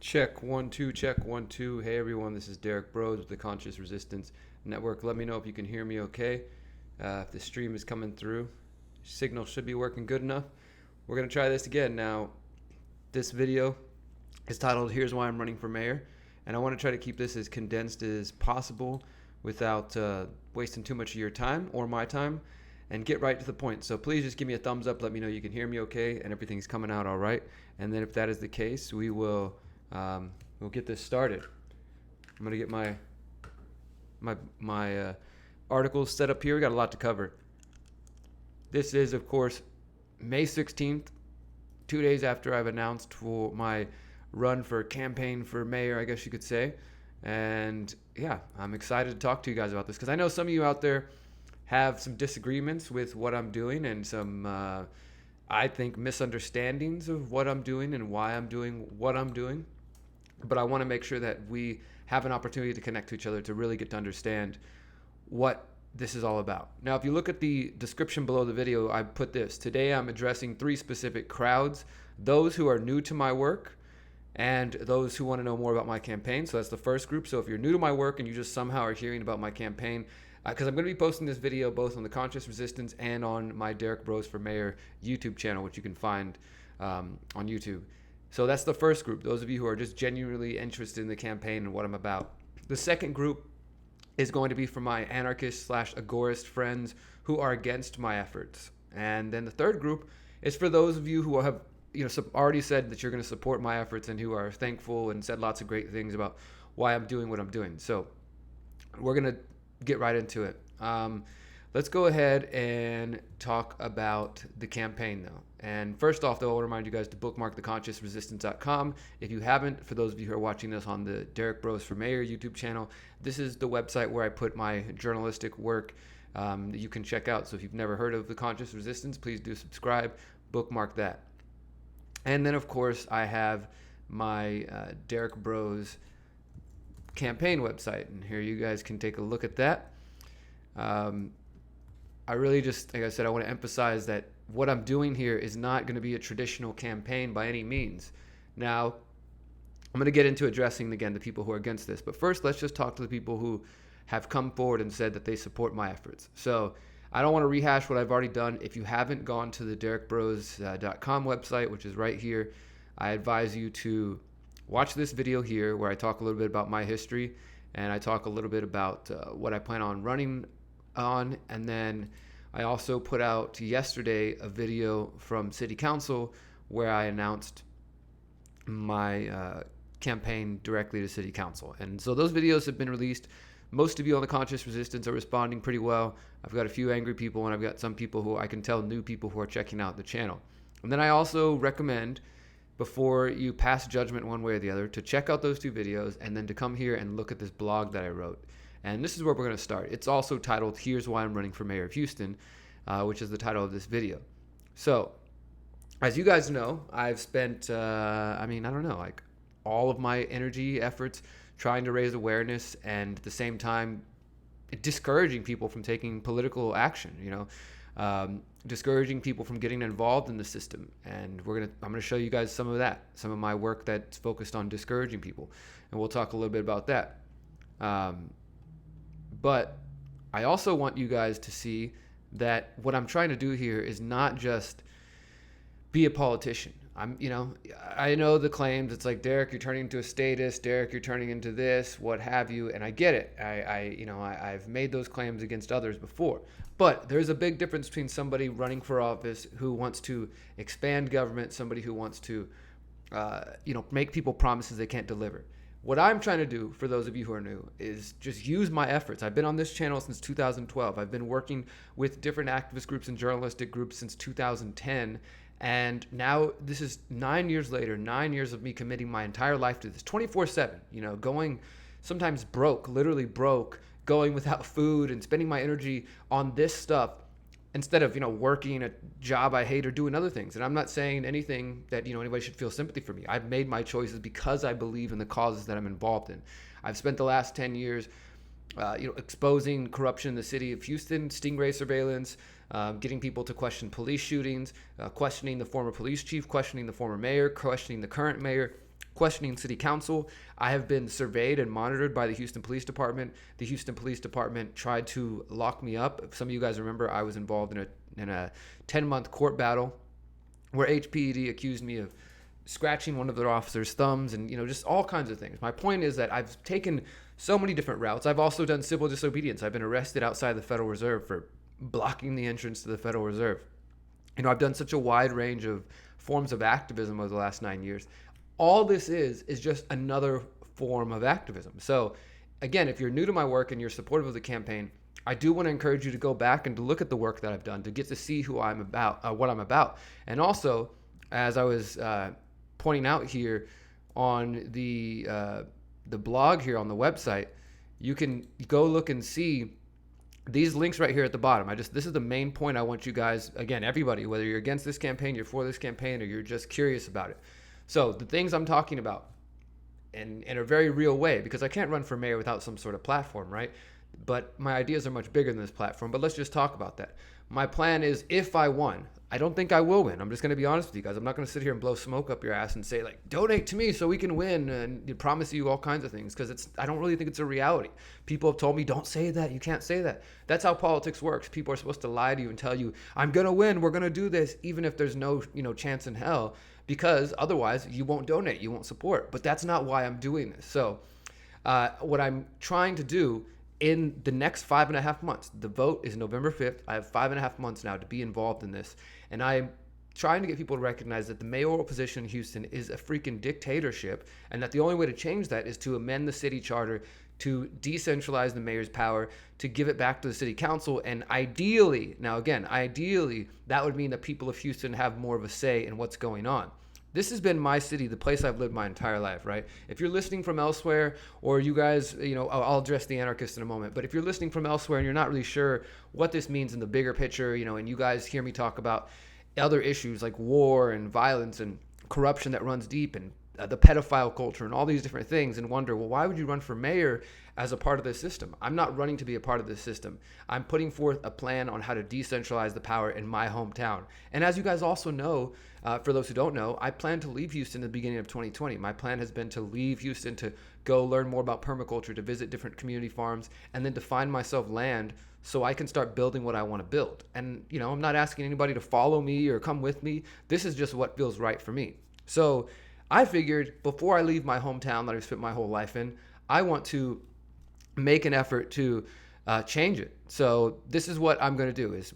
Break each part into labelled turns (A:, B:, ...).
A: Check 1 2, check 1 2. Hey everyone, this is Derek Bros with the Conscious Resistance Network. Let me know if you can hear me okay. If the stream is coming through, signal should be working good enough. We're gonna try this again. Now, this video is titled "Here's Why I'm Running for Mayor," and I want to try to keep this as condensed as possible without wasting too much of your time or my time, and get right to the point. So please just give me a thumbs up. Let me know you can hear me okay and everything's coming out all right. And then if that is the case, we'll get this started. I'm gonna get my articles set up here. We got a lot to cover. This is, of course, May 16th, 2 days after I've announced for my run for campaign for mayor, I guess you could say. And yeah, I'm excited to talk to you guys about this because I know some of you out there have some disagreements with what I'm doing and some, I think, misunderstandings of what I'm doing and why I'm doing what I'm doing. But I want to make sure that we have an opportunity to connect to each other to really get to understand what this is all about. Now, if you look at the description below the video, I put this. Today, I'm addressing 3 specific crowds: those who are new to my work and those who want to know more about my campaign. So that's the first group. So if you're new to my work and you just somehow are hearing about my campaign, because I'm going to be posting this video both on the Conscious Resistance and on my Derek Bros for Mayor YouTube channel, which you can find on YouTube. So that's the first group, those of you who are just genuinely interested in the campaign and what I'm about. The second group is going to be for my Anarchist / Agorist friends who are against my efforts. And then the third group is for those of you who have already said that you're going to support my efforts and who are thankful and said lots of great things about why I'm doing what I'm doing. So we're going to get right into it. Let's go ahead and talk about the campaign, though. And first off, though, I'll remind you guys to bookmark theconsciousresistance.com. If you haven't, for those of you who are watching this on the Derek Bros for Mayor YouTube channel, this is the website where I put my journalistic work that you can check out. So if you've never heard of the Conscious Resistance, please do subscribe, bookmark that. And then, of course, I have my Derek Bros campaign website. And here you guys can take a look at that. I really just, like I said, I want to emphasize that what I'm doing here is not going to be a traditional campaign by any means. Now, I'm going to get into addressing, again, the people who are against this. But first, let's just talk to the people who have come forward and said that they support my efforts. So I don't want to rehash what I've already done. If you haven't gone to the derekbros.com website, which is right here, I advise you to watch this video here where I talk a little bit about my history and I talk a little bit about what I plan on running on. And then I also put out yesterday a video from City Council where I announced my campaign directly to City Council. And so those videos have been released. Most of you on the Conscious Resistance are responding pretty well. I've got a few angry people and I've got some people who I can tell, new people who are checking out the channel. And then I also recommend, before you pass judgment one way or the other, to check out those 2 videos and then to come here and look at this blog that I wrote. And this is where we're going to start. It's also titled "Here's Why I'm Running for Mayor of Houston," which is the title of this video. So, as you guys know, I've spent, like all of my energy, efforts trying to raise awareness and at the same time discouraging people from taking political action, discouraging people from getting involved in the system. And I'm going to show you guys some of that, some of my work that's focused on discouraging people. And we'll talk a little bit about that. But I also want you guys to see that what I'm trying to do here is not just be a politician. I know the claims. It's like, Derek, you're turning into a statist. Derek, you're turning into this, what have you. And I get it. I've made those claims against others before. But there's a big difference between somebody running for office who wants to expand government, somebody who wants to, make people promises they can't deliver. What I'm trying to do, for those of you who are new, is just use my efforts. I've been on this channel since 2012. I've been working with different activist groups and journalistic groups since 2010. And now this is 9 years later, 9 years of me committing my entire life to this 24/7, going sometimes broke, literally broke, going without food and spending my energy on this stuff instead of, working a job I hate or doing other things. And I'm not saying anything that, anybody should feel sympathy for me. I've made my choices because I believe in the causes that I'm involved in. I've spent the last 10 years, exposing corruption in the city of Houston, stingray surveillance, getting people to question police shootings, questioning the former police chief, questioning the former mayor, questioning the current mayor, questioning city council. I have been surveyed and monitored by the Houston Police Department. The Houston Police Department tried to lock me up. If some of you guys remember, I was involved in a 10-month court battle where HPD accused me of scratching one of their officers' thumbs and, just all kinds of things. My point is that I've taken so many different routes. I've also done civil disobedience. I've been arrested outside the Federal Reserve for blocking the entrance to the Federal Reserve. I've done such a wide range of forms of activism over the last 9 years. All this is just another form of activism. So again, if you're new to my work and you're supportive of the campaign, I do want to encourage you to go back and to look at the work that I've done, to get to see who I'm about, what I'm about. And also, as I was pointing out here on the blog here on the website, you can go look and see these links right here at the bottom. This is the main point I want you guys, again, everybody, whether you're against this campaign, you're for this campaign, or you're just curious about it. So the things I'm talking about in a very real way, because I can't run for mayor without some sort of platform, right? But my ideas are much bigger than this platform. But let's just talk about that. My plan is, if I won, I don't think I will win. I'm just going to be honest with you guys. I'm not going to sit here and blow smoke up your ass and say, like, donate to me so we can win and promise you all kinds of things, because I don't really think it's a reality. People have told me, don't say that. You can't say that. That's how politics works. People are supposed to lie to you and tell you, I'm going to win. We're going to do this, even if there's no chance in hell, because otherwise you won't donate. You won't support. But that's not why I'm doing this. So what I'm trying to do in the next 5.5 months, the vote is November 5th. I have 5.5 months now to be involved in this. And I'm trying to get people to recognize that the mayoral position in Houston is a freaking dictatorship, and that the only way to change that is to amend the city charter, to decentralize the mayor's power, to give it back to the city council. And ideally, that would mean that people of Houston have more of a say in what's going on. This has been my city, the place I've lived my entire life, right? If you're listening from elsewhere, or you guys, I'll address the Anarchist in a moment, but if you're listening from elsewhere and you're not really sure what this means in the bigger picture, and you guys hear me talk about other issues like war and violence and corruption that runs deep, and the pedophile culture and all these different things, and wonder, well, why would you run for mayor as a part of this system? I'm not running to be a part of this system. I'm putting forth a plan on how to decentralize the power in my hometown. And as you guys also know, for those who don't know, I plan to leave Houston at the beginning of 2020. My plan has been to leave Houston, to go learn more about permaculture, to visit different community farms, and then to find myself land so I can start building what I want to build. And, I'm not asking anybody to follow me or come with me. This is just what feels right for me. So I figured, before I leave my hometown that I've spent my whole life in, I want to make an effort to change it. So this is what I'm going to do: is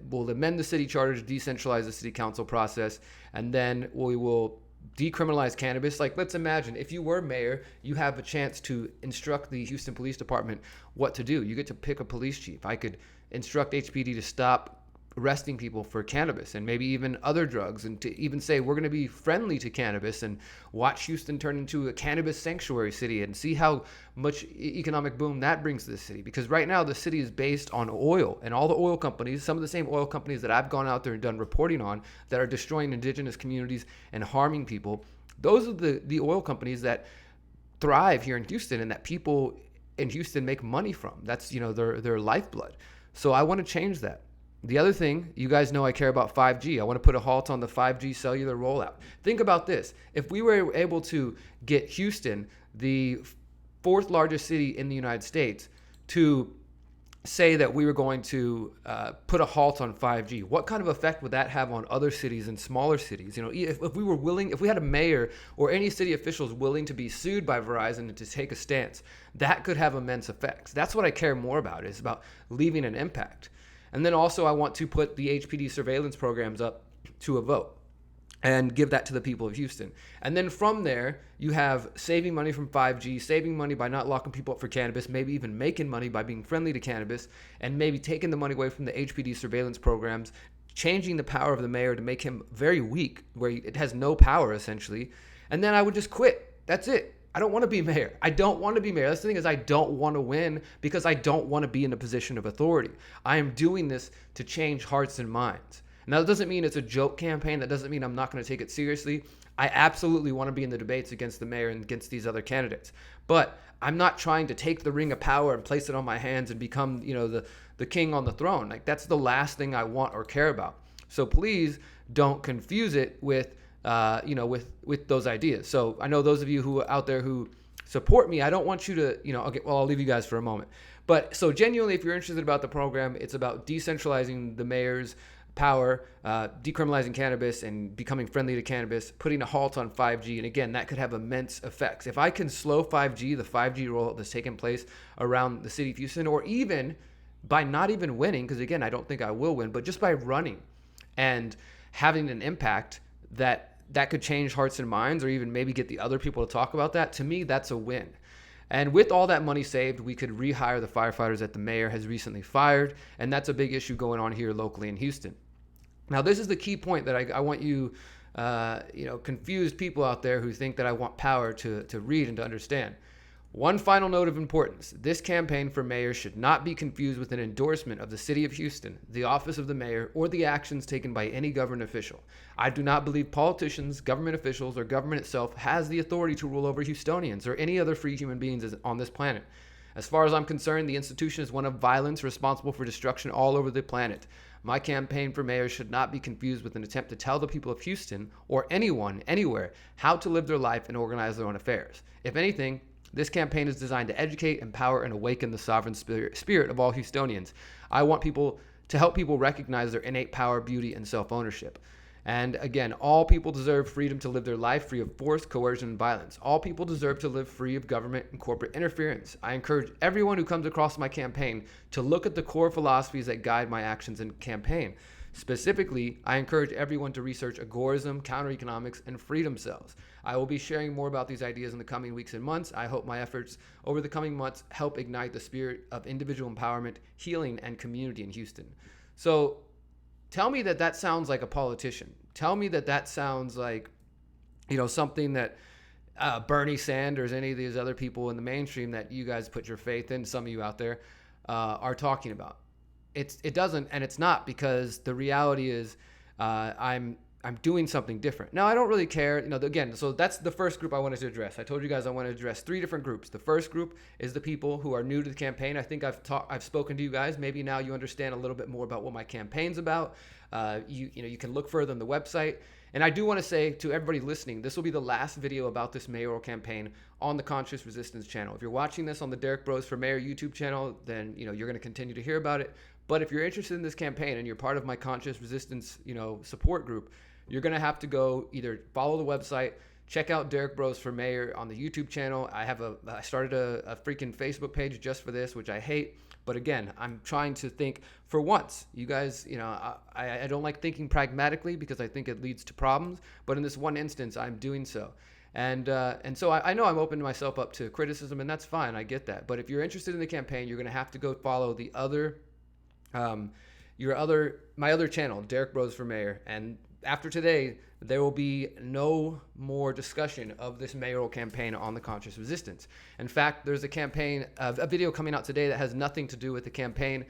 A: we'll amend the city charter to decentralize the city council process, and then we will decriminalize cannabis. Like, let's imagine if you were mayor, you have a chance to instruct the Houston Police Department what to do. You get to pick a police chief. I could instruct HPD to stop arresting people for cannabis and maybe even other drugs, and to even say we're going to be friendly to cannabis, and watch Houston turn into a cannabis sanctuary city, and see how much economic boom that brings to the city. Because right now the city is based on oil, and all the oil companies, some of the same oil companies that I've gone out there and done reporting on, that are destroying indigenous communities and harming people, those are the oil companies that thrive here in Houston, and that people in Houston make money from. That's their lifeblood. So I want to change that. The other thing, you guys know I care about 5G. I want to put a halt on the 5G cellular rollout. Think about this. If we were able to get Houston, the fourth largest city in the United States, to say that we were going to put a halt on 5G, what kind of effect would that have on other cities and smaller cities? If we were willing, if we had a mayor or any city officials willing to be sued by Verizon and to take a stance, that could have immense effects. That's what I care more about, is about leaving an impact. And then also I want to put the HPD surveillance programs up to a vote and give that to the people of Houston. And then from there, you have saving money from 5G, saving money by not locking people up for cannabis, maybe even making money by being friendly to cannabis, and maybe taking the money away from the HPD surveillance programs, changing the power of the mayor to make him very weak, where it has no power essentially. And then I would just quit. That's it. I don't want to be mayor. I don't want to be mayor. That's the thing, is I don't want to win because I don't want to be in a position of authority. I am doing this to change hearts and minds. Now, that doesn't mean it's a joke campaign. That doesn't mean I'm not going to take it seriously. I absolutely want to be in the debates against the mayor and against these other candidates. But I'm not trying to take the ring of power and place it on my hands and become, the king on the throne. Like, that's the last thing I want or care about. So please don't confuse it with with those ideas. So I know those of you who out there who support me, I don't want you to, okay, well, I'll leave you guys for a moment. But so genuinely, if you're interested about the program, it's about decentralizing the mayor's power, decriminalizing cannabis and becoming friendly to cannabis, putting a halt on 5G. And again, that could have immense effects. If I can slow 5G, the 5G rollout that's taken place around the city of Houston, or even by not even winning, because again, I don't think I will win, but just by running and having an impact that could change hearts and minds, or even maybe get the other people to talk about that, to me, that's a win. And with all that money saved, we could rehire the firefighters that the mayor has recently fired. And that's a big issue going on here locally in Houston. Now, this is the key point that I want you, confused people out there who think that I want power to read and to understand. One final note of importance. This campaign for mayor should not be confused with an endorsement of the city of Houston, the office of the mayor, or the actions taken by any government official. I do not believe politicians, government officials, or government itself has the authority to rule over Houstonians or any other free human beings on this planet. As far as I'm concerned, the institution is one of violence responsible for destruction all over the planet. My campaign for mayor should not be confused with an attempt to tell the people of Houston, or anyone, anywhere, how to live their life and organize their own affairs. If anything, this campaign is designed to educate, empower, and awaken the sovereign spirit of all Houstonians. I want people to help people recognize their innate power, beauty, and self-ownership. And again, all people deserve freedom to live their life free of force, coercion, and violence. All people deserve to live free of government and corporate interference. I encourage everyone who comes across my campaign to look at the core philosophies that guide my actions and campaign. Specifically, I encourage everyone to research agorism, counter-economics, and freedom cells. I will be sharing more about these ideas in the coming weeks and months. I hope my efforts over the coming months help ignite the spirit of individual empowerment, healing, and community in Houston. So tell me that sounds like a politician. Tell me that sounds like, something that Bernie Sanders, any of these other people in the mainstream that you guys put your faith in, some of you out there, are talking about. It doesn't, and it's not, because the reality is I'm doing something different. Now, I don't really care, again, so that's the first group I wanted to address. I told you guys I want to address 3 different groups. The first group is the people who are new to the campaign. I think I've spoken to you guys. Maybe now you understand a little bit more about what my campaign's about. You can look further on the website. And I do want to say to everybody listening, this will be the last video about this mayoral campaign on the Conscious Resistance channel. If you're watching this on the Derek Bros for Mayor YouTube channel, then you're going to continue to hear about it. But if you're interested in this campaign and you're part of my Conscious Resistance, support group, you're going to have to go either follow the website, check out Derek Bros for Mayor on the YouTube channel. I started a freaking Facebook page just for this, which I hate. But again, I'm trying to think for once. You guys, I don't like thinking pragmatically because I think it leads to problems. But in this one instance, I'm doing so. And so I know I'm opening myself up to criticism, and that's fine. I get that. But if you're interested in the campaign, you're going to have to go follow the other, my other channel, Derek Bros for Mayor. And after today, there will be no more discussion of this mayoral campaign on the Conscious Resistance. In fact, there's a video coming out today that has nothing to do with the campaign.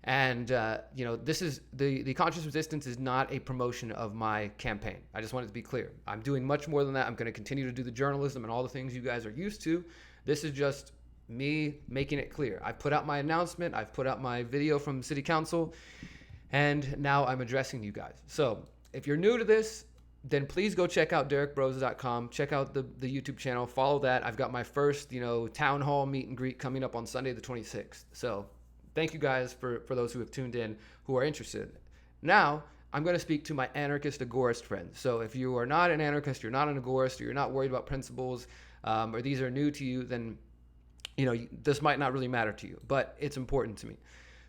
A: And, this is the Conscious Resistance is not a promotion of my campaign. I just want it to be clear. I'm doing much more than that. I'm going to continue to do the journalism and all the things you guys are used to. This is just me making it clear. I've put out my announcement. I've put out my video from City Council. And now I'm addressing you guys. So if you're new to this, then please go check out derekbros.com. Check out the YouTube channel. Follow that. I've got my first, town hall meet and greet coming up on Sunday the 26th. So thank you guys for those who have tuned in, who are interested. Now, I'm going to speak to my anarchist agorist friends. So if you are not an anarchist, you're not an agorist, or you're not worried about principles, or these are new to you, then, this might not really matter to you, but it's important to me.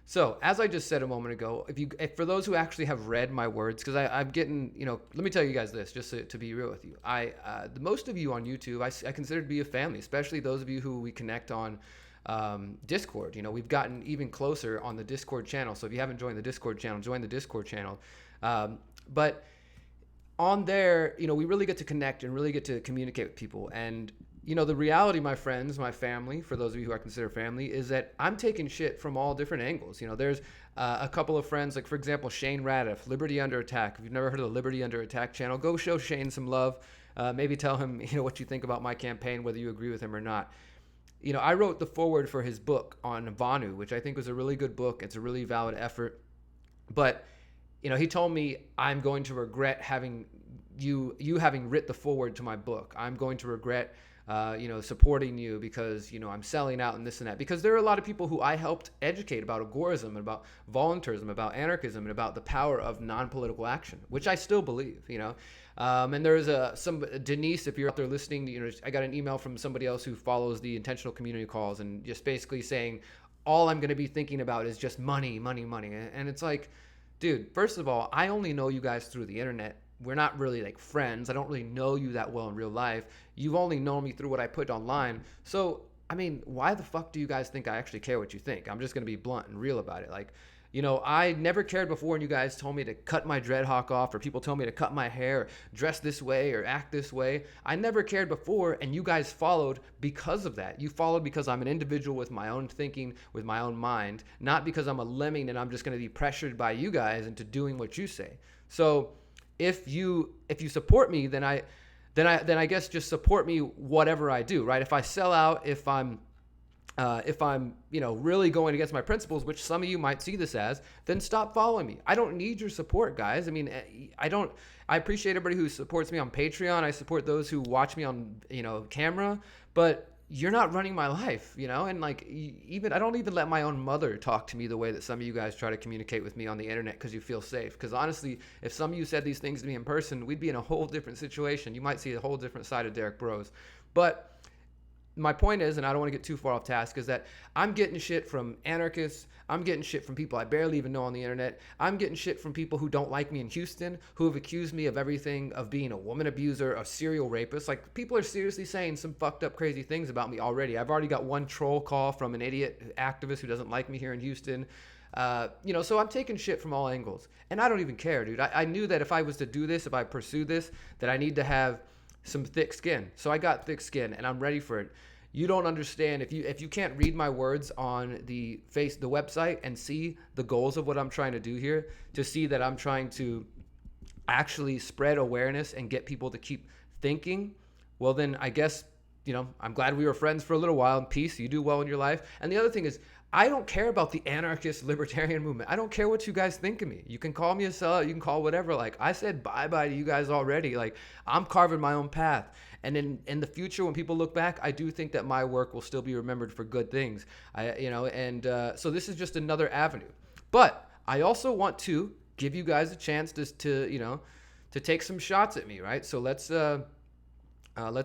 A: So, as I just said a moment ago, if for those who actually have read my words, because I'm getting, let me tell you guys this, just to be real with you. The most of you on YouTube, I consider to be a family, especially those of you who we connect on Discord. We've gotten even closer on the Discord channel. So if you haven't joined the Discord channel, join the Discord channel. But on there, we really get to connect and really get to communicate with people. And the reality, my friends, my family, for those of you who I consider family, is that I'm taking shit from all different angles. There's a couple of friends, like, for example, Shane Radiff, Liberty Under Attack. If you've never heard of the Liberty Under Attack channel, go show Shane some love. Maybe tell him, what you think about my campaign, whether you agree with him or not. I wrote the foreword for his book on Vanu, which I think was a really good book. It's a really valid effort. But, he told me I'm going to regret having you having writ the foreword to my book. I'm going to regret supporting you because, I'm selling out and this and that. Because there are a lot of people who I helped educate about agorism and about voluntarism, about anarchism, and about the power of non-political action, which I still believe, And there's some Denise, if you're out there listening, I got an email from somebody else who follows the intentional community calls and just basically saying, all I'm going to be thinking about is just money, money, money. And it's like, dude, first of all, I only know you guys through the internet. We're not really like friends. I don't really know you that well in real life. You've only known me through what I put online. So, I mean, why the fuck do you guys think I actually care what you think? I'm just going to be blunt and real about it. Like, I never cared before when you guys told me to cut my dreadhawk off, or people told me to cut my hair, or dress this way, or act this way. I never cared before, and you guys followed because of that. You followed because I'm an individual with my own thinking, with my own mind, not because I'm a lemming and I'm just going to be pressured by you guys into doing what you say. So if you support me, then I guess just support me whatever I do, right? If I sell out, if I'm really going against my principles, which some of you might see this as, then stop following me. I don't need your support, guys. I mean, I appreciate everybody who supports me on Patreon. I support those who watch me on, camera, but you're not running my life, and like, I don't even let my own mother talk to me the way that some of you guys try to communicate with me on the internet because you feel safe. Because honestly, if some of you said these things to me in person, we'd be in a whole different situation. You might see a whole different side of Derek Bros. But my point is, and I don't want to get too far off task, is that I'm getting shit from anarchists. I'm getting shit from people I barely even know on the internet. I'm getting shit from people who don't like me in Houston, who have accused me of everything, of being a woman abuser, a serial rapist. Like, people are seriously saying some fucked up crazy things about me already. I've already got one troll call from an idiot activist who doesn't like me here in Houston. So I'm taking shit from all angles. And I don't even care, dude. I knew that if I was to do this, if I pursue this, that I need to have some thick skin. So I got thick skin and I'm ready for it. You don't understand if you can't read my words on the website and see the goals of what I'm trying to do here, to see that I'm trying to actually spread awareness and get people to keep thinking, well then I guess, I'm glad we were friends for a little while. In peace, you do well in your life. And the other thing is, I don't care about the anarchist libertarian movement. I don't care what you guys think of me. You can call me a sellout, you can call whatever. Like, I said bye-bye to you guys already. Like, I'm carving my own path. And in the future, when people look back, I do think that my work will still be remembered for good things. So this is just another avenue. But I also want to give you guys a chance to take some shots at me, right? So let's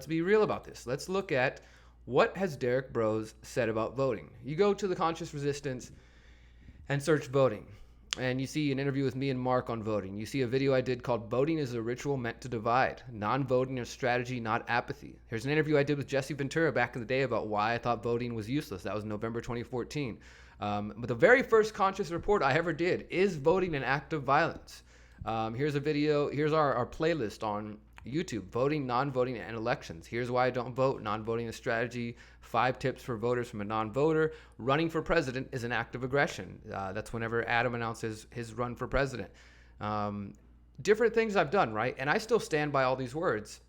A: be real about this. Let's look at what has Derek Bros said about voting. You go to the Conscious Resistance and search voting, and you see an interview with me and Mark on voting. You see a video I did called "Voting is a Ritual Meant to Divide. Non-voting is strategy, not apathy." Here's an interview I did with Jesse Ventura back in the day about why I thought voting was useless. That was November 2014. But the very first conscious report I ever did, is voting an act of violence? Here's a video. Here's our playlist on YouTube: voting, non-voting, and elections. Here's why I don't vote. Non-voting is strategy. 5 tips for voters from a non-voter. Running for president is an act of aggression. That's whenever Adam announces his run for president. Different things I've done, right? And I still stand by all these words.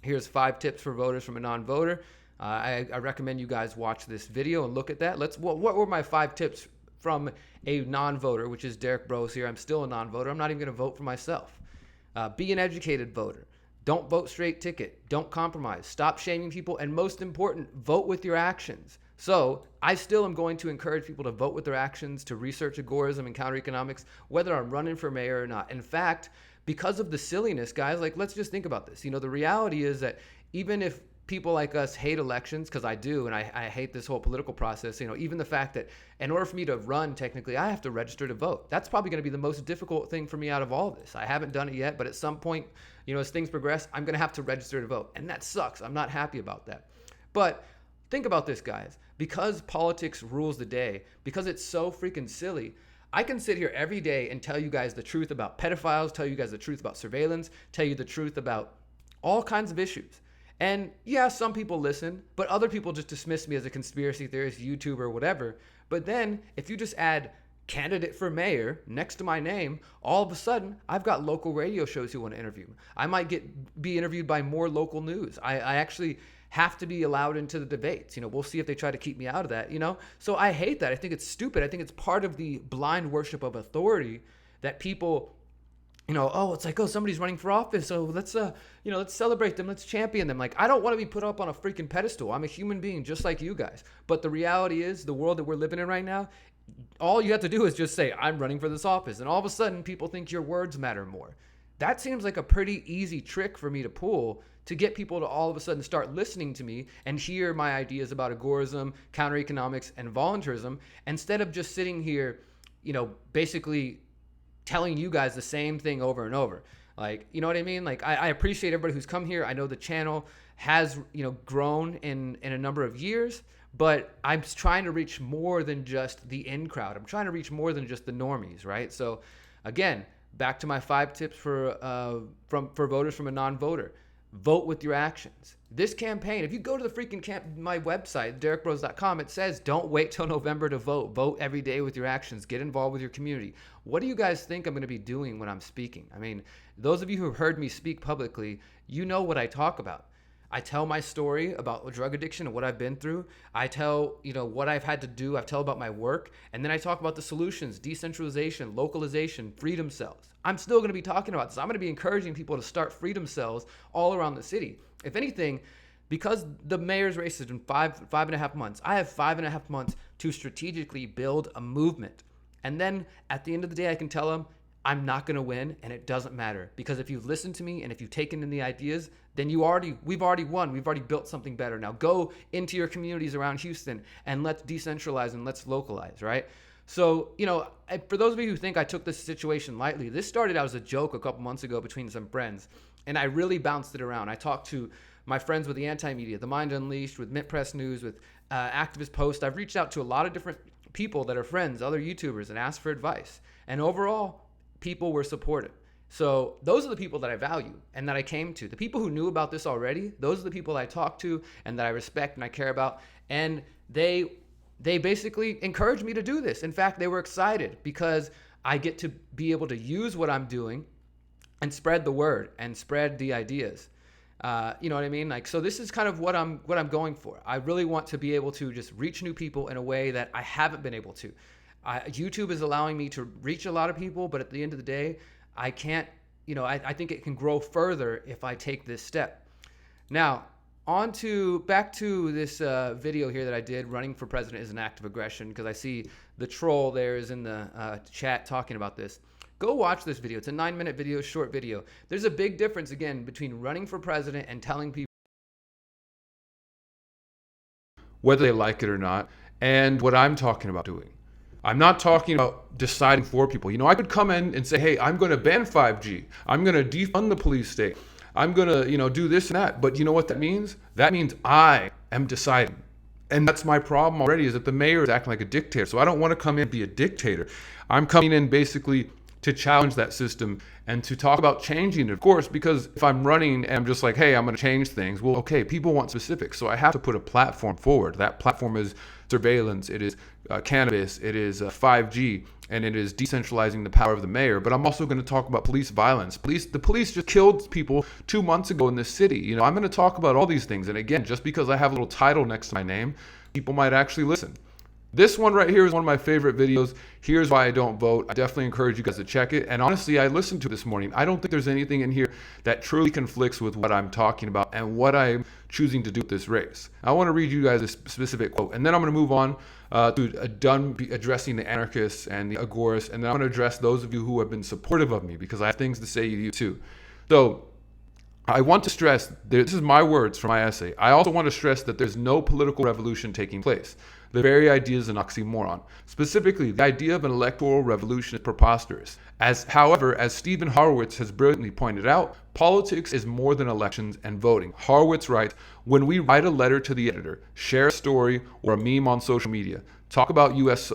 A: Here's 5 tips for voters from a non-voter. I recommend you guys watch this video and look at that. What were my 5 tips from a non-voter, which is Derek Bros here? I'm still a non-voter. I'm not even going to vote for myself. Be an educated voter. Don't vote straight ticket. Don't compromise. Stop shaming people. And most important, vote with your actions. So I still am going to encourage people to vote with their actions, to research agorism and counter economics, whether I'm running for mayor or not. In fact, because of the silliness, guys, like, let's just think about this. The reality is that even if people like us hate elections, because I do, and I hate this whole political process, even the fact that in order for me to run, technically, I have to register to vote. That's probably going to be the most difficult thing for me out of all of this. I haven't done it yet, but at some point, as things progress, I'm going to have to register to vote. And that sucks. I'm not happy about that. But think about this, guys. Because politics rules the day, because it's so freaking silly, I can sit here every day and tell you guys the truth about pedophiles, tell you guys the truth about surveillance, tell you the truth about all kinds of issues. And yeah, some people listen, but other people just dismiss me as a conspiracy theorist, YouTuber, whatever. But then if you just add candidate for mayor next to my name, all of a sudden I've got local radio shows who want to interview me. I might be interviewed by more local news. I actually have to be allowed into the debates. We'll see if they try to keep me out of that, So I hate that. I think it's stupid. I think it's part of the blind worship of authority that people oh, it's like, oh, somebody's running for office, so let's celebrate them, let's champion them. Like, I don't want to be put up on a freaking pedestal. I'm a human being just like you guys. But the reality is, the world that we're living in right now, all you have to do is just say, I'm running for this office, and all of a sudden people think your words matter more. That seems like a pretty easy trick for me to pull to get people to all of a sudden start listening to me and hear my ideas about agorism, counter economics, and voluntarism, instead of just sitting here, basically telling you guys the same thing over and over. Like, you know what I mean? Like, I appreciate everybody who's come here. I know the channel has, grown in a number of years, but I'm trying to reach more than just the in crowd. I'm trying to reach more than just the normies, right? So again, back to my 5 tips for voters from a non-voter. Vote with your actions. This campaign, if you go to the freaking my website, derekbros.com, it says don't wait till November to vote. Vote every day with your actions. Get involved with your community. What do you guys think I'm going to be doing when I'm speaking? I mean, those of you who have heard me speak publicly, you know what I talk about. I tell my story about drug addiction and what I've been through. I tell, what I've had to do. I tell about my work. And then I talk about the solutions, decentralization, localization, freedom cells. I'm still going to be talking about this. I'm going to be encouraging people to start freedom cells all around the city. If anything, because the mayor's race is in 5.5 months, I have 5.5 months to strategically build a movement. And then at the end of the day, I can tell them, I'm not going to win, and it doesn't matter, because if you've listened to me and if you've taken in the ideas, then we've already won. We've already built something better. Now go into your communities around Houston and let's decentralize and let's localize, right? So, for those of you who think I took this situation lightly, this started out as a joke a couple months ago between some friends, and I really bounced it around. I talked to my friends with the Anti-Media, The Mind Unleashed, with Mint Press News, with Activist Post. I've reached out to a lot of different people that are friends, other YouTubers, and asked for advice. And overall, people were supportive. So those are the people that I value and that I came to. The people who knew about this already, those are the people I talked to and that I respect and I care about. And they basically encouraged me to do this. In fact, they were excited because I get to be able to use what I'm doing and spread the word and spread the ideas. You know what I mean? Like, so this is kind of what I'm going for. I really want to be able to just reach new people in a way that I haven't been able to. YouTube is allowing me to reach a lot of people, but at the end of the day, I can't, I think it can grow further if I take this step. Now, back to this video here that I did, running for president is an act of aggression, because I see the troll there is in the chat talking about this. Go watch this video. It's a 9-minute video, short video. There's a big difference, again, between running for president and telling people
B: whether they like it or not, and what I'm talking about doing. I'm not talking about deciding for people. I could come in and say, hey, I'm going to ban 5G. I'm going to defund the police state. I'm going to, do this and that. But you know what that means? That means I am deciding. And that's my problem already, is that the mayor is acting like a dictator. So I don't want to come in and be a dictator. I'm coming in basically to challenge that system and to talk about changing it, of course, because if I'm running and I'm just like, hey, I'm going to change things, well, okay, people want specifics. So I have to put a platform forward. That platform is surveillance, it is cannabis, it is 5G, and it is decentralizing the power of the mayor. But I'm also going to talk about police violence. The police just killed people 2 months ago in this city. I'm going to talk about all these things. And again, just because I have a little title next to my name, people might actually listen. This one right here is one of my favorite videos. Here's why I don't vote. I definitely encourage you guys to check it. And honestly, I listened to it this morning. I don't think there's anything in here that truly conflicts with what I'm talking about and what I'm choosing to do with this race. I want to read you guys a specific quote, and then I'm going to move on to done addressing the anarchists and the agorists, and then I'm going to address those of you who have been supportive of me, because I have things to say to you too. So I want to stress, this is my words from my essay. I also want to stress that there's no political revolution taking place. The very idea is an oxymoron. Specifically, the idea of an electoral revolution is preposterous. However, as Stephen Horowitz has brilliantly pointed out, politics is more than elections and voting. Horowitz writes, when we write a letter to the editor, share a story or a meme on social media, talk about U.S.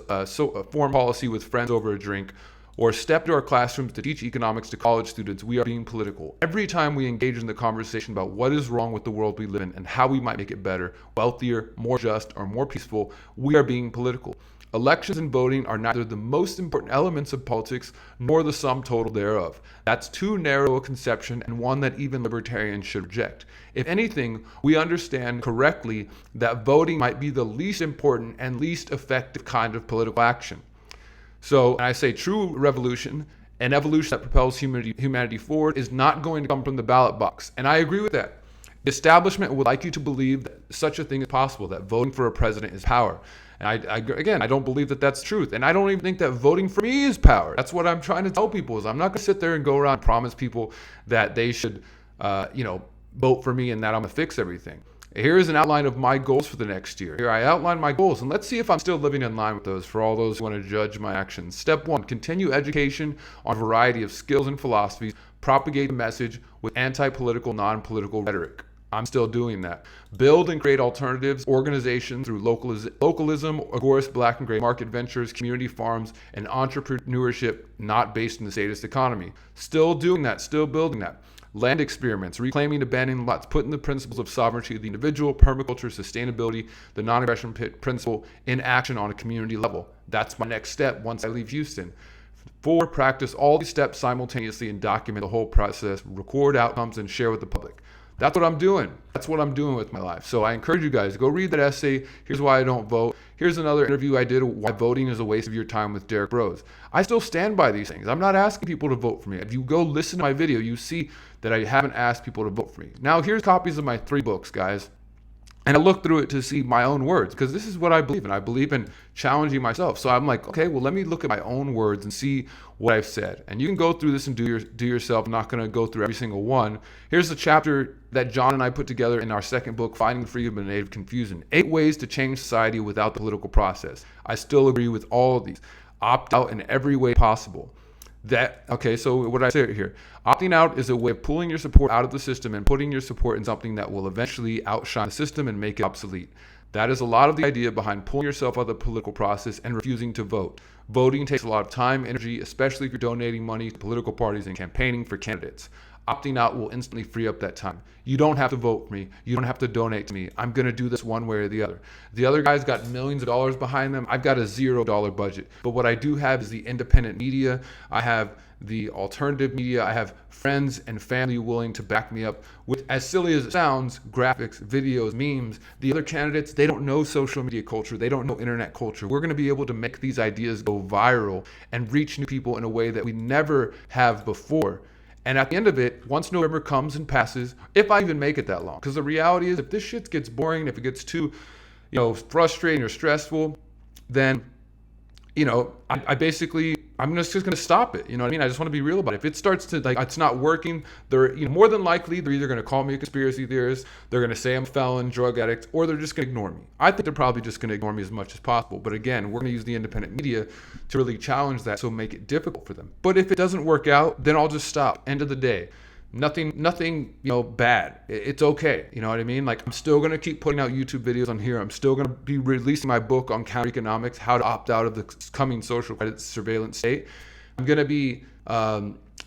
B: Foreign policy with friends over a drink, or step to our classrooms to teach economics to college students, we are being political. Every time we engage in the conversation about what is wrong with the world we live in and how we might make it better, wealthier, more just, or more peaceful, we are being political. Elections and voting are neither the most important elements of politics nor the sum total thereof. That's too narrow a conception, and one that even libertarians should reject. If anything, we understand correctly that voting might be the least important and least effective kind of political action. So I say true revolution and evolution that propels humanity forward is not going to come from the ballot box. And I agree with that. The establishment would like you to believe that such a thing is possible, that voting for a president is power. And I don't believe that that's truth. And I don't even think that voting for me is power. That's what I'm trying to tell people is I'm not going to sit there and go around and promise people that they should, vote for me and that I'm going to fix everything. Here's an outline of my goals for the next year. Here I outline my goals, and let's see if I'm still living in line with those for all those who want to judge my actions. Step 1, continue education on a variety of skills and philosophies, propagate the message with anti-political, non-political rhetoric. I'm still doing that. Build and create alternatives, organization through localism, Agorist, black and gray market ventures, community farms, and entrepreneurship not based in the statist economy. Still doing that, still building that. Land experiments, reclaiming abandoned lots, putting the principles of sovereignty of the individual, permaculture, sustainability, the non-aggression principle in action on a community level. That's my next step once I leave Houston. 4, practice all these steps simultaneously and document the whole process, record outcomes, and share with the public. That's what I'm doing. That's what I'm doing with my life. So I encourage you guys, go read that essay. Here's why I don't vote. Here's another interview I did, why voting is a waste of your time, with Derek Rose. I still stand by these things. I'm not asking people to vote for me. If you go listen to my video, you see that I haven't asked people to vote for me. Now, here's copies of my 3 books, guys. And I looked through it to see my own words, because this is what I believe in. I believe in challenging myself. So I'm like, okay, well, let me look at my own words and see what I've said. And you can go through this and do yourself. I'm not going to go through every single one. Here's the chapter that John and I put together in our second book, Finding Freedom in Native Confusion. 8 ways to change society without the political process. I still agree with all of these. Opt out in every way possible. So what I say here, opting out is a way of pulling your support out of the system and putting your support in something that will eventually outshine the system and make it obsolete. That is a lot of the idea behind pulling yourself out of the political process and refusing to vote. Voting takes a lot of time, energy, especially if you're donating money to political parties and campaigning for candidates. Opting out will instantly free up that time. You don't have to vote for me. You don't have to donate to me. I'm going to do this one way or the other. The other guy's got millions of dollars behind them. I've got a $0 budget. But what I do have is the independent media. I have the alternative media. I have friends and family willing to back me up with, as silly as it sounds, graphics, videos, memes. The other candidates, they don't know social media culture. They don't know internet culture. We're going to be able to make these ideas go viral and reach new people in a way that we never have before. And at the end of it, once November comes and passes, if I even make it that long, because the reality is if this shit gets boring, if it gets too, frustrating or stressful, then, I'm just going to stop it. You know what I mean? I just want to be real about it. If it starts to, it's not working, they're, more than likely, they're either going to call me a conspiracy theorist, they're going to say I'm a felon, drug addict, or they're just going to ignore me. I think they're probably just going to ignore me as much as possible. But again, we're going to use the independent media to really challenge that, so make it difficult for them. But if it doesn't work out, then I'll just stop. End of the day. Nothing, bad. It's okay. You know what I mean? I'm still going to keep putting out YouTube videos on here. I'm still going to be releasing my book on counter economics, how to opt out of the coming social credit surveillance state. I'm going to be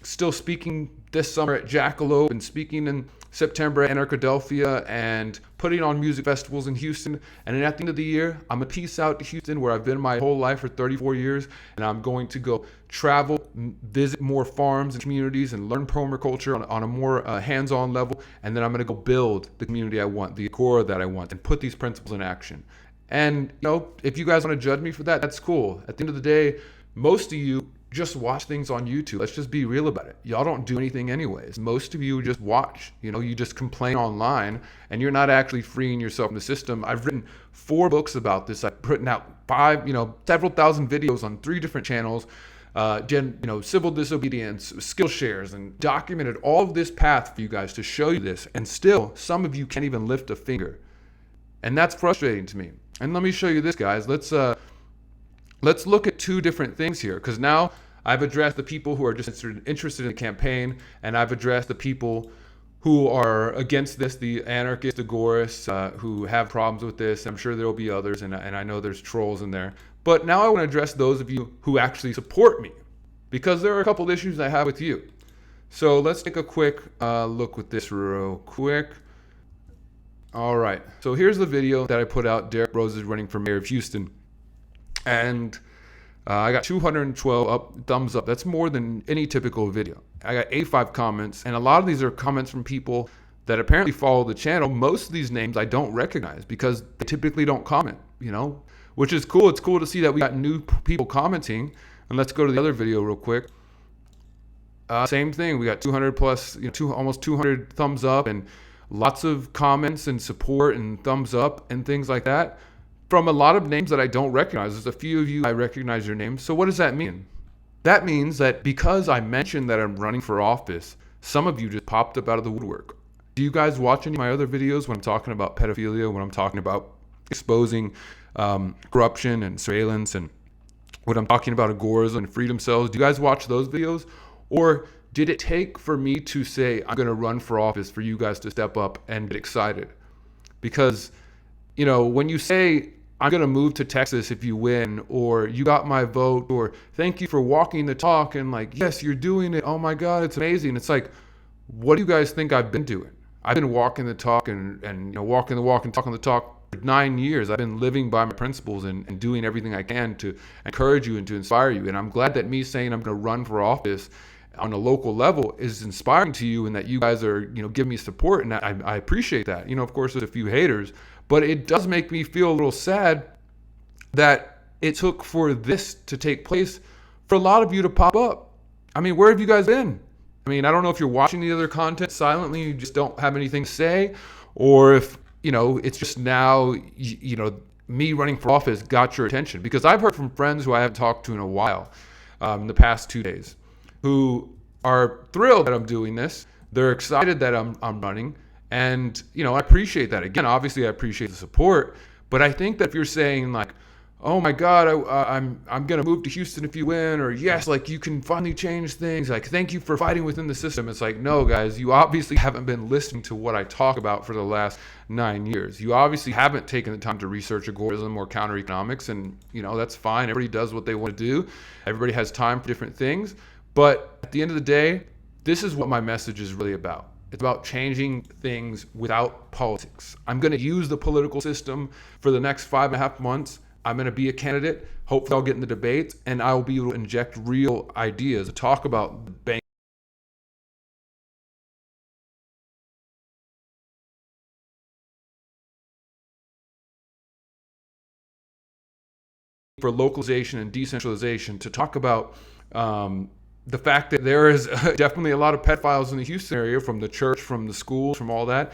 B: still speaking this summer at Jackalope and speaking in September at Anarchadelphia and putting on music festivals in Houston. And then at the end of the year, I'm going to peace out to Houston, where I've been my whole life for 34 years. And I'm going to go travel, visit more farms and communities and learn permaculture on a more hands-on level. And then I'm going to go build the community I want, the Agora that I want, and put these principles in action. And, if you guys want to judge me for that, that's cool. At the end of the day, most of you just watch things on YouTube. Let's just be real about it. Y'all don't do anything anyways. Most of you just watch. You just complain online, and you're not actually freeing yourself from the system. I've written 4 books about this. I've written out 5, several thousand videos on 3 different channels. Civil disobedience, skill shares, and documented all of this path for you guys to show you this. And still, some of you can't even lift a finger. And that's frustrating to me. And let me show you this, guys. Let's look at 2 different things here, because now I've addressed the people who are just interested in the campaign, and I've addressed the people who are against this, the anarchist, agorists, who have problems with this. I'm sure there will be others, and I know there's trolls in there. But now I want to address those of you who actually support me, because there are a couple issues I have with you. So let's take a quick look with this real quick. All right, so here's the video that I put out. Derek Rose is running for mayor of Houston. And I got 212 thumbs up. That's more than any typical video. I got 85 comments, and a lot of these are comments from people that apparently follow the channel. Most of these names I don't recognize because they typically don't comment, which is cool. It's cool to see that we got new people commenting. And let's go to the other video real quick. Same thing. We got 200 plus, almost 200 thumbs up and lots of comments and support and thumbs up and things like that from a lot of names that I don't recognize. There's a few of you I recognize your names. So what does that mean? That means that because I mentioned that I'm running for office, some of you just popped up out of the woodwork. Do you guys watch any of my other videos when I'm talking about pedophilia, when I'm talking about exposing corruption and surveillance, and when I'm talking about agorism and freedom cells? Do you guys watch those videos? Or did it take for me to say I'm going to run for office for you guys to step up and get excited? Because, when you say I'm going to move to Texas if you win, or you got my vote, or thank you for walking the talk, and like, yes, you're doing it. Oh my God, it's amazing. It's like, what do you guys think I've been doing? I've been walking the talk and walking the walk and talking the talk for 9 years. I've been living by my principles and doing everything I can to encourage you and to inspire you. And I'm glad that me saying I'm going to run for office on a local level is inspiring to you, and that you guys are, giving me support. And I appreciate that. Of course, there's a few haters, but it does make me feel a little sad that it took for this to take place for a lot of you to pop up. I mean, where have you guys been? I mean, I don't know if you're watching the other content silently, you just don't have anything to say, or if, it's just now, me running for office got your attention. Because I've heard from friends who I haven't talked to in a while, in the past 2 days, who are thrilled that I'm doing this. They're excited that I'm running. And, I appreciate that. Again, obviously I appreciate the support, but I think that if you're saying like, oh my God, I'm going to move to Houston if you win, or yes, like you can finally change things, like thank you for fighting within the system. It's like, no guys, you obviously haven't been listening to what I talk about for the last 9 years. You obviously haven't taken the time to research agorism or counter economics, and that's fine. Everybody does what they want to do. Everybody has time for different things. But at the end of the day, this is what my message is really about. It's about changing things without politics. I'm going to use the political system for the next 5.5 months. I'm going to be a candidate. Hopefully I'll get in the debates, and I'll be able to inject real ideas to talk about the bank for localization and decentralization, to talk about the fact that there is definitely a lot of pedophiles in the Houston area, from the church, from the schools, from all that.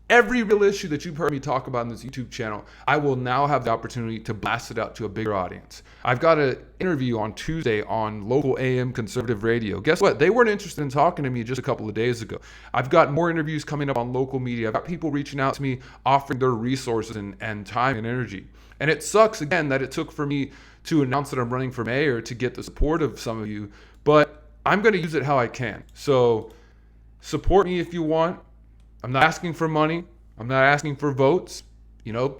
B: Every real issue that you've heard me talk about in this YouTube channel, I will now have the opportunity to blast it out to a bigger audience. I've got an interview on Tuesday on local AM conservative radio. Guess what? They weren't interested in talking to me just a couple of days ago. I've got more interviews coming up on local media. I've got people reaching out to me, offering their resources and time and energy. And it sucks, again, that it took for me to announce that I'm running for mayor to get the support of some of you, but I'm going to use it how I can. So support me if you want. I'm not asking for money. I'm not asking for votes.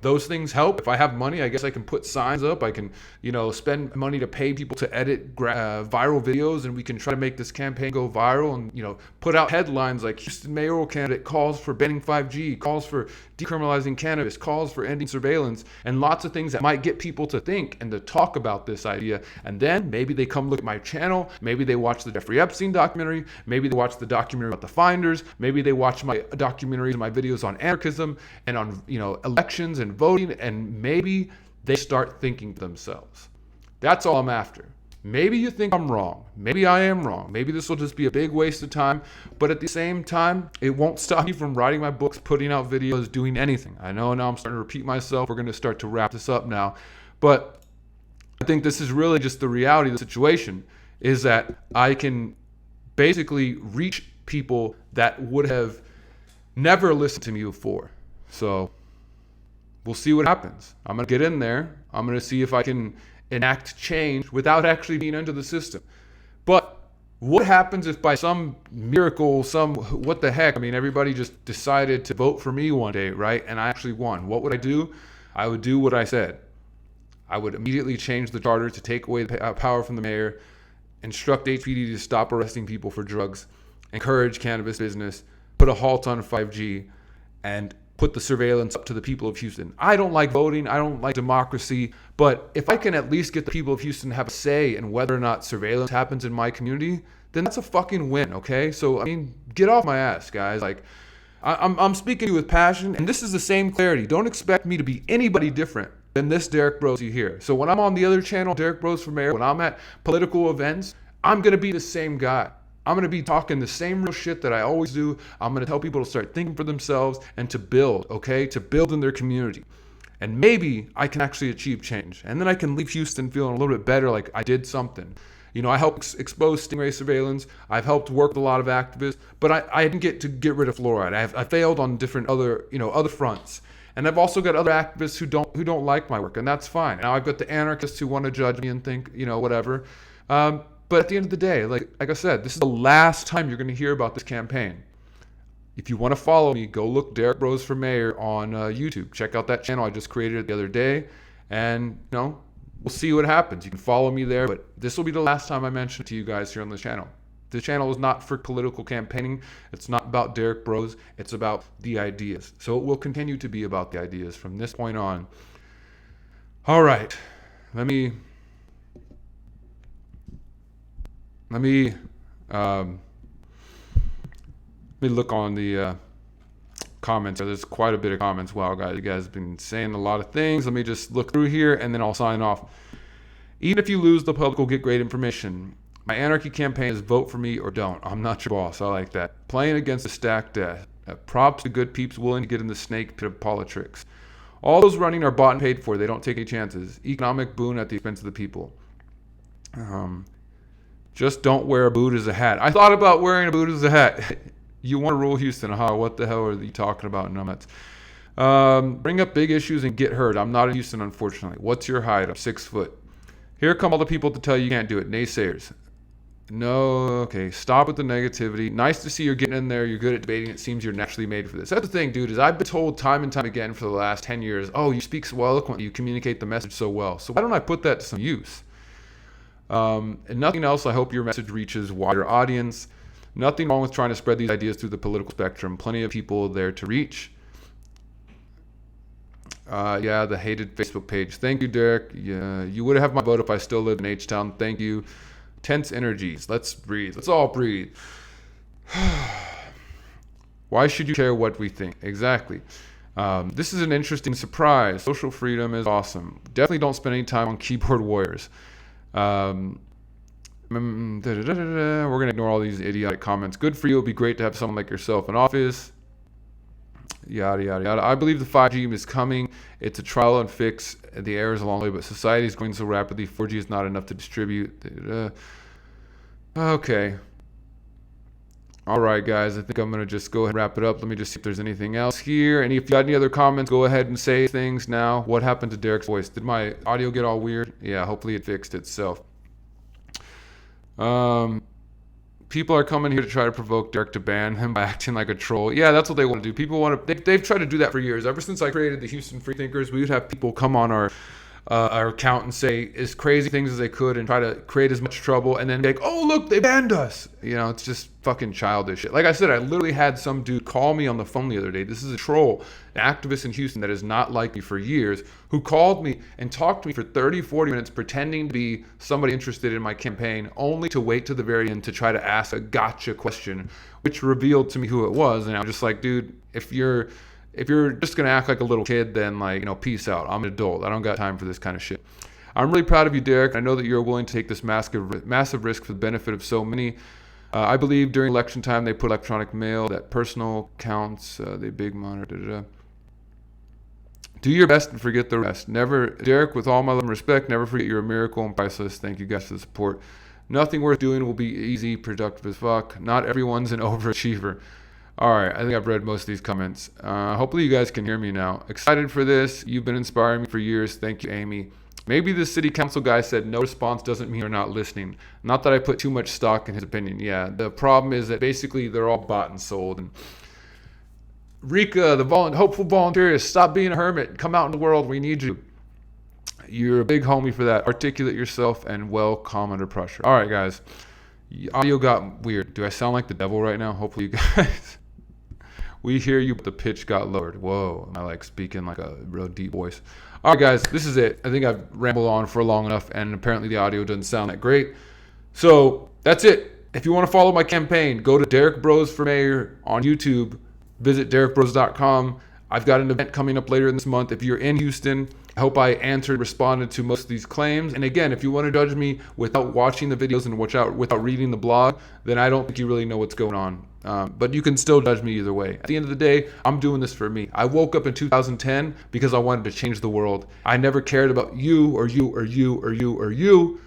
B: Those things help. If I have money, I guess I can put signs up. I can, spend money to pay people to edit viral videos, and we can try to make this campaign go viral and, put out headlines like Houston mayoral candidate calls for banning 5G, calls for decriminalizing cannabis, calls for ending surveillance, and lots of things that might get people to think and to talk about this idea. And then maybe they come look at my channel. Maybe they watch the Jeffrey Epstein documentary. Maybe they watch the documentary about the Finders. Maybe they watch my documentaries and my videos on anarchism and on, elections and voting, and maybe they start thinking to themselves. That's all I'm after. Maybe you think I'm wrong. Maybe I am wrong. Maybe this will just be a big waste of time, but at the same time, it won't stop me from writing my books, putting out videos, doing anything. I know now I'm starting to repeat myself. We're going to start to wrap this up now, but I think this is really just the reality of the situation, is that I can basically reach people that would have never listened to me before. So we'll see what happens. I'm going to get in there. I'm going to see if I can enact change without actually being under the system. But what happens if by some miracle, what the heck, everybody just decided to vote for me one day, right? And I actually won. What would I do? I would do what I said. I would immediately change the charter to take away the power from the mayor, instruct HPD to stop arresting people for drugs, encourage cannabis business, put a halt on 5G, and put the surveillance up to the people of Houston. I don't like voting. I don't like democracy. But if I can at least get the people of Houston to have a say in whether or not surveillance happens in my community, then that's a fucking win, okay? So, get off my ass, guys. Like, I'm speaking to you with passion, and this is the same clarity. Don't expect me to be anybody different than this Derek Bros you hear. So when I'm on the other channel, Derek Bros for Mayor, when I'm at political events, I'm going to be the same guy. I'm going to be talking the same real shit that I always do. I'm going to tell people to start thinking for themselves and to build, okay? To build in their community. And maybe I can actually achieve change. And then I can leave Houston feeling a little bit better, like I did something. You know, I helped expose stingray surveillance. I've helped work with a lot of activists, but I didn't get to get rid of fluoride. I failed on different other fronts. And I've also got other activists who don't like my work, and that's fine. Now I've got the anarchists who want to judge me and think, whatever. But at the end of the day, like I said, this is the last time you're going to hear about this campaign. If you want to follow me, go look Derek Bros for Mayor on YouTube. Check out that channel. I just created it the other day. And, we'll see what happens. You can follow me there. But this will be the last time I mention it to you guys here on the channel. The channel is not for political campaigning. It's not about Derek Bros. It's about the ideas. So it will continue to be about the ideas from this point on. All right. Let me look on the comments. There's quite a bit of comments. Wow, guys, you guys have been saying a lot of things. Let me just look through here, and then I'll sign off. Even if you lose, the public will get great information. My anarchy campaign is vote for me or don't. I'm not your boss. I like that. Playing against a stacked deck. Props to good peeps willing to get in the snake pit of politics. All those running are bought and paid for. They don't take any chances. Economic boon at the expense of the people. Just don't wear a boot as a hat. I thought about wearing a boot as a hat. You want to rule Houston, huh? What the hell are you talking about, numbnuts? Bring up big issues and get hurt. I'm not in Houston, unfortunately. What's your height? I'm 6 foot. Here come all the people to tell you can't do it. Naysayers. No, okay. Stop with the negativity. Nice to see you're getting in there. You're good at debating. It seems you're naturally made for this. That's the thing, dude, is I've been told time and time again for the last 10 years, oh, you speak so eloquently. You communicate the message so well. So why don't I put that to some use? And nothing else. I hope your message reaches wider audience. Nothing wrong with trying to spread these ideas through the political spectrum. Plenty of people there to reach. Yeah, the hated Facebook page. Thank you, Derek. Yeah, you would have my vote if I still lived in H-Town. Thank you. Tense energies. Let's breathe. Let's all breathe. Why should you care what we think? Exactly. This is an interesting surprise. Social freedom is awesome. Definitely don't spend any time on keyboard warriors. We're going to ignore all these idiotic comments. Good for you. It would be great to have someone like yourself in office. Yada, yada, yada. I believe the 5G is coming. It's a trial and fix. The air is a long way, but society is going so rapidly. 4G is not enough to distribute. Okay. All right, guys. I think I'm going to just go ahead and wrap it up. Let me just see if there's anything else here. And if you got any other comments, go ahead and say things now. What happened to Derek's voice? Did my audio get all weird? Yeah, hopefully it fixed itself. People are coming here to try to provoke Derek to ban him by acting like a troll. Yeah, that's what they want to do. People want to. They've tried to do that for years. Ever since I created the Houston Freethinkers, we would have people come on our account and say as crazy things as they could and try to create as much trouble, and then be like, "Oh, look, they banned us." It's just fucking childish shit. Like I said, I literally had some dude call me on the phone the other day. This is a troll, an activist in Houston that has not liked me for years, who called me and talked to me for 30, 40 minutes pretending to be somebody interested in my campaign, only to wait to the very end to try to ask a gotcha question, which revealed to me who it was. And I'm just like, dude, if you're just going to act like a little kid, then peace out. I'm an adult. I don't got time for this kind of shit. I'm really proud of you, Derek. I know that you're willing to take this massive risk for the benefit of so many. I believe during election time they put electronic mail, that personal counts, they big monitor. Do your best and forget the rest. Never, Derek, with all my love and respect, never forget you're a miracle and priceless. Thank you guys for the support. Nothing worth doing will be easy, productive as fuck. Not everyone's an overachiever. All right, I think I've read most of these comments. Hopefully you guys can hear me now. Excited for this. You've been inspiring me for years. Thank you, Amy. Maybe the city council guy said no response doesn't mean they're not listening. Not that I put too much stock in his opinion. Yeah, the problem is that basically they're all bought and sold. And Rika, the hopeful volunteer, stop being a hermit. Come out in the world. We need you. You're a big homie for that. Articulate yourself and well calm under pressure. All right, guys. Audio got weird. Do I sound like the devil right now? Hopefully you guys... We hear you, but the pitch got lowered. Whoa, am I speaking like a real deep voice? All right, guys, this is it. I think I've rambled on for long enough, and apparently the audio doesn't sound that great. So that's it. If you want to follow my campaign, go to Derek Bros for Mayor on YouTube. Visit derekbros.com. I've got an event coming up later this month. If you're in Houston, I hope I answered, responded to most of these claims. And again, if you want to judge me without watching the videos and without reading the blog, then I don't think you really know what's going on. But you can still judge me either way. At the end of the day, I'm doing this for me. I woke up in 2010 because I wanted to change the world. I never cared about you or you or you or you or you.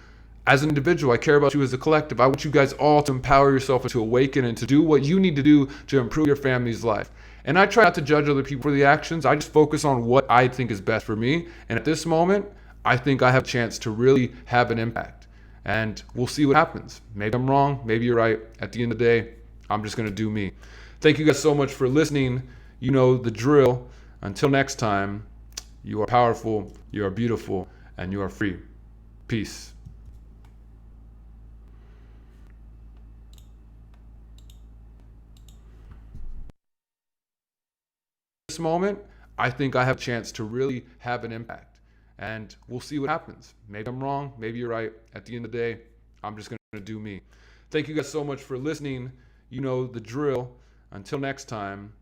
B: As an individual, I care about you as a collective. I want you guys all to empower yourself and to awaken and to do what you need to do to improve your family's life. And I try not to judge other people for the actions. I just focus on what I think is best for me. And at this moment, I think I have a chance to really have an impact. And we'll see what happens. Maybe I'm wrong. Maybe you're right. At the end of the day, I'm just going to do me. Thank you guys so much for listening. You know the drill. Until next time, you are powerful, you are beautiful, and you are free. Peace. This moment, I think I have a chance to really have an impact. And we'll see what happens. Maybe I'm wrong. Maybe you're right. At the end of the day, I'm just going to do me. Thank you guys so much for listening. You know the drill. Until next time,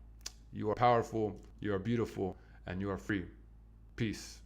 B: you are powerful, you are beautiful, and you are free. Peace.